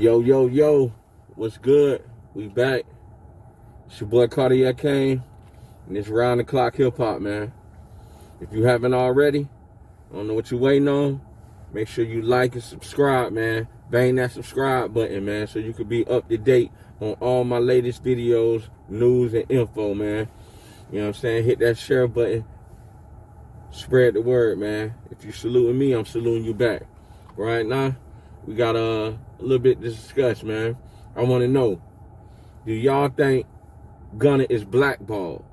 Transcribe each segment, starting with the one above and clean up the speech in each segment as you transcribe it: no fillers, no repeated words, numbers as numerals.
Yo, what's good? We back. It's your boy Cardiac Kane, and it's round the clock hip hop, man. If you haven't already, I don't know what you're waiting on. Make sure you like and subscribe, man. Bang that subscribe button, man, so you can be up to date on all my latest videos, news, and info, man. You know what I'm saying? Hit that share button. Spread the word, man. If you saluting me, I'm saluting you back. Right now, we got a little bit to discuss, man. I want to know, do y'all think Gunna is blackballed?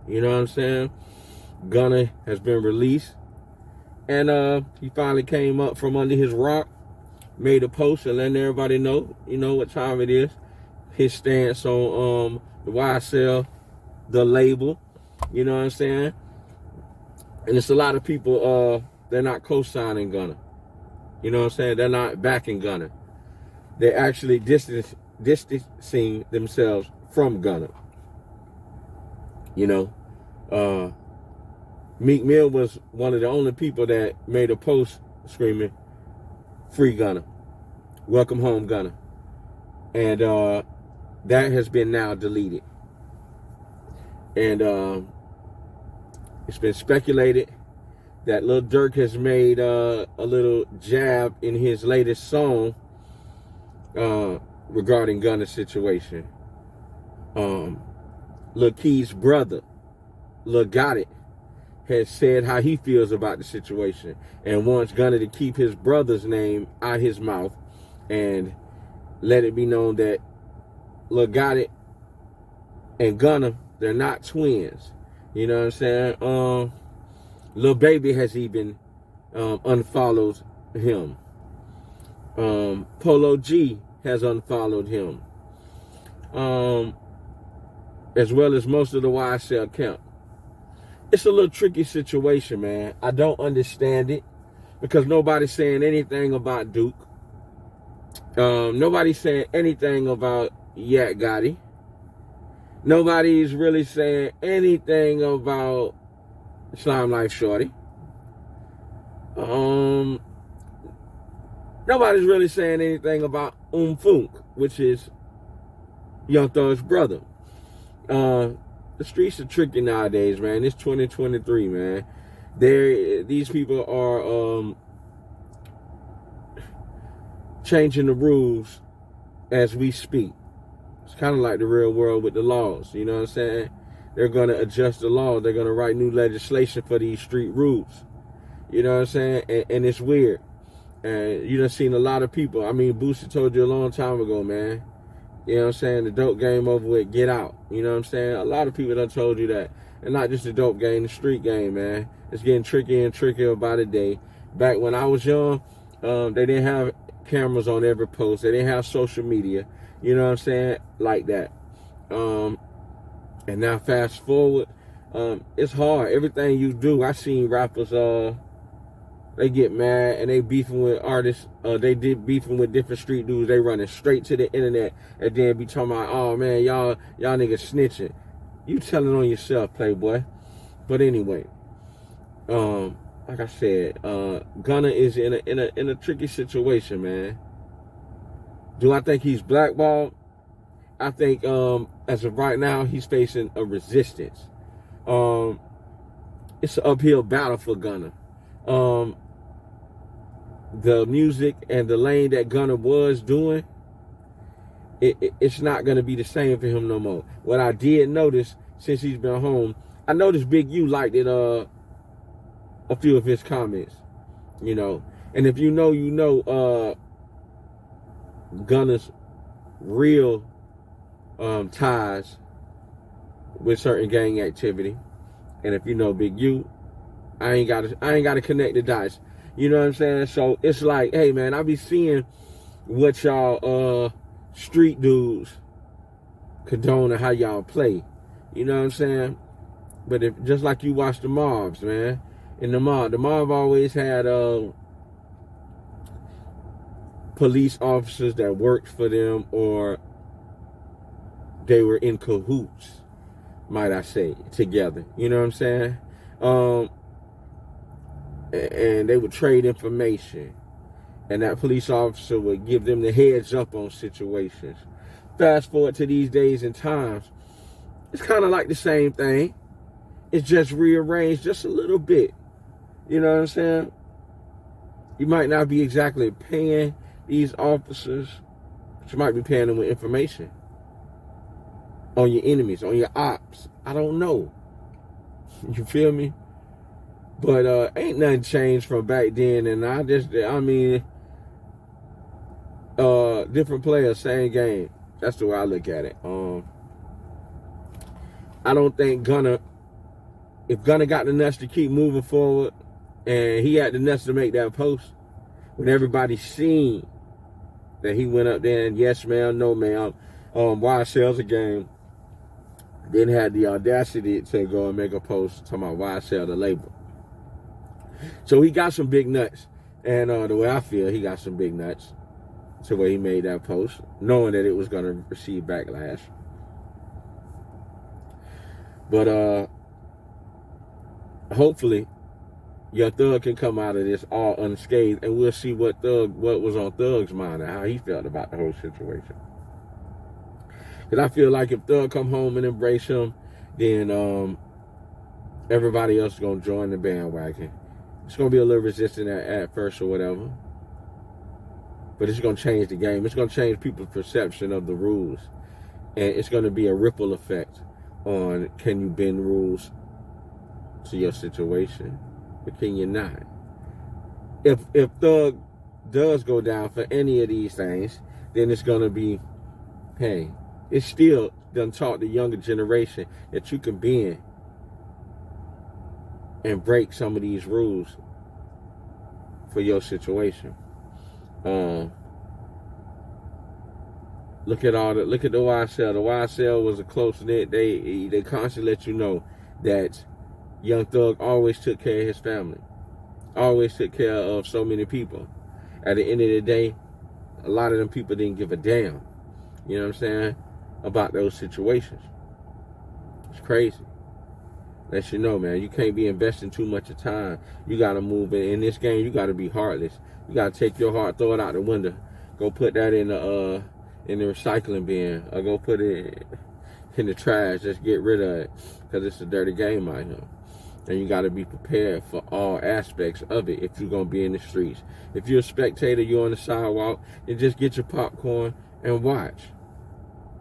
You know what I'm saying? Gunna has been released, and he finally came up from under his rock, made a post and letting everybody know, you know what time it is. His stance on the YSL, the label, you know what I'm saying? And it's a lot of people, they're not co-signing Gunna. You know what I'm saying? They're not backing Gunna. They're actually distancing themselves from Gunna. You know, Meek Mill was one of the only people that made a post screaming, "Free Gunna, welcome home Gunna," and that has been now deleted. And it's been speculated that Lil Durk has made a little jab in his latest song regarding Gunna's situation. Lil Key's brother, Lil Got It, has said how he feels about the situation and wants Gunna to keep his brother's name out his mouth and let it be known that Lil Got It and Gunna, they're not twins. You know what I'm saying? Lil Baby has even unfollowed him. Polo G has unfollowed him. As well as most of the YSL camp. It's a little tricky situation, man. I don't understand it because nobody's saying anything about Duke. Nobody's saying anything about Yak Gotti. Nobody's really saying anything about Slime Life Shorty. Nobody's really saying anything about Funk, which is Youngthug's brother. The streets are tricky nowadays, man. It's 2023, man. These people are changing the rules as we speak. It's kind of like the real world with the laws, you know what I'm saying? They're going to adjust the law. They're going to write new legislation for these street rules. You know what I'm saying? And it's weird. And you done seen a lot of people. I mean, Boosie told you a long time ago, man. You know what I'm saying? The dope game over with, get out. You know what I'm saying? A lot of people done told you that. And not just the dope game, the street game, man. It's getting trickier and trickier by the day. Back when I was young, they didn't have cameras on every post. They didn't have social media. You know what I'm saying? Like that. And now fast forward, it's hard. Everything you do, I seen rappers, they get mad and they beefing with artists. They did beefing with different street dudes. They running straight to the internet and then be talking about, oh man, y'all niggas snitching. You telling on yourself, Playboy. But anyway, like I said, Gunna is in a tricky situation, man. Do I think he's blackballed? I think as of right now, he's facing a resistance. It's an uphill battle for Gunna. The music and the lane that Gunna was doing, it's not going to be the same for him no more. What I did notice since he's been home, I noticed Big U liked it, a few of his comments, you know. And if you know, you know Gunna's real ties with certain gang activity. And if you know Big U, I ain't gotta connect the dots. You know what I'm saying? So it's like, hey man, I be seeing what y'all street dudes condone and how y'all play. You know what I'm saying? But if just like you watch the mobs, man. In the mob always had police officers that worked for them, or they were in cahoots, might I say, together. You know what I'm saying? And they would trade information. and that police officer would give them the heads up on situations. Fast forward to these days and times, it's kind of like the same thing. It's just rearranged just a little bit. You know what I'm saying? You might not be exactly paying these officers, but you might be paying them with information on your enemies, on your ops. I don't know. You feel me? But ain't nothing changed from back then. And different players, same game. That's the way I look at it. I don't think Gunna, if Gunna got the nuts to keep moving forward, and he had the nuts to make that post, when everybody seen that he went up there and yes ma'am, no ma'am, YSL's a game, then had the audacity to go and make a post talking about YSL the label. So he got some big nuts. And the way I feel, he got some big nuts to where he made that post, knowing that it was going to receive backlash. But hopefully, Youngthug can come out of this all unscathed, and we'll see what was on Thug's mind and how he felt about the whole situation. Because I feel like if Thug come home and embrace him, then everybody else is going to join the bandwagon. It's going to be a little resistant at first or whatever. But it's going to change the game. It's going to change people's perception of the rules. And it's going to be a ripple effect on, can you bend rules to your situation, or can you not? If Thug does go down for any of these things, then it's going to be, hey, it's still done taught the younger generation that you can bend and break some of these rules for your situation. Look at the YSL. The YSL was a close knit. They constantly let you know that Youngthug always took care of his family, always took care of so many people. At the end of the day, a lot of them people didn't give a damn. You know what I'm saying? About those situations. It's crazy. Let you know, man, you can't be investing too much of time. You got to move in this game. You got to be heartless. You got to take your heart, throw it out the window. Go put that in the recycling bin, or go put it in the trash. Just get rid of it, because it's a dirty game out here. And you got to be prepared for all aspects of it if you're going to be in the streets. If you're a spectator, you're on the sidewalk, then just get your popcorn and watch.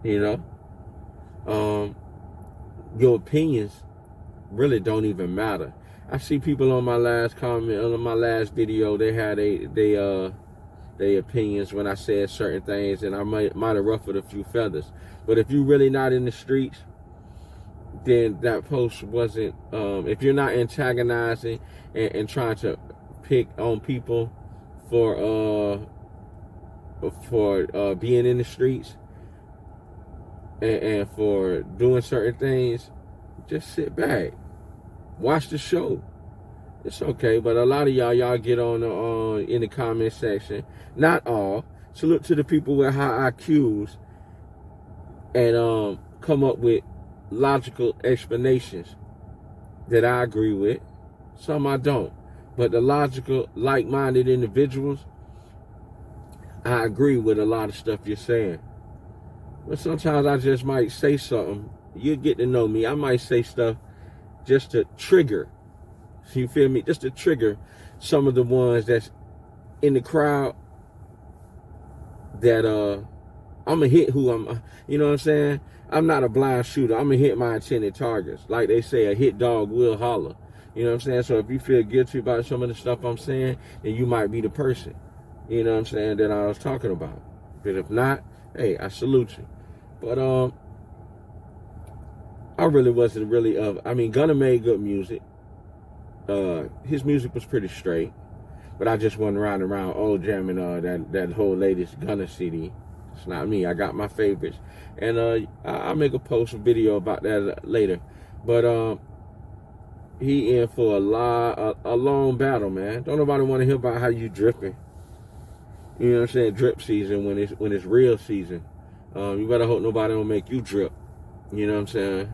You know? Your opinions really don't even matter. I see people on my last comment, on my last video, they had their opinions when I said certain things, and I might have ruffled a few feathers. But if you're really not in the streets, then that post wasn't, if you're not antagonizing and trying to pick on people for being in the streets and for doing certain things, just sit back, watch the show. It's okay. But a lot of y'all get on in the comment section. Not all. Salute to the people with high IQs and come up with logical explanations that I agree with. Some I don't. But the logical, like-minded individuals, I agree with a lot of stuff you're saying. But sometimes I just might say something. You get to know me. I might say stuff just to trigger. You feel me? Just to trigger some of the ones that's in the crowd that I'm going to hit who I'm, you know what I'm saying? I'm not a blind shooter. I'm going to hit my intended targets. Like they say, a hit dog will holler. You know what I'm saying? So if you feel guilty about some of the stuff I'm saying, then you might be the person, you know what I'm saying, that I was talking about. But if not, hey, I salute you. But I really wasn't really Gunna made good music. His music was pretty straight, but I just wasn't riding around jamming that whole latest Gunna CD. It's not me. I got my favorites, and I'll make a post a video about that later. But he in for a long battle, man. Don't nobody want to hear about how you dripping. You know what I'm saying? Drip season when it's real season. You better hope nobody don't make you drip. You know what I'm saying?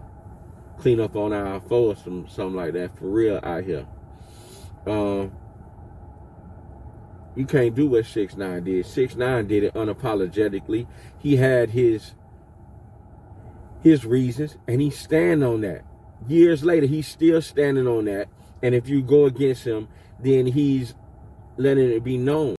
Clean up on our foe or something like that for real out here. You can't do what 6ix9ine did. 6ix9ine did it unapologetically. He had his reasons, and he stand on that. Years later, he's still standing on that. And if you go against him, then he's letting it be known.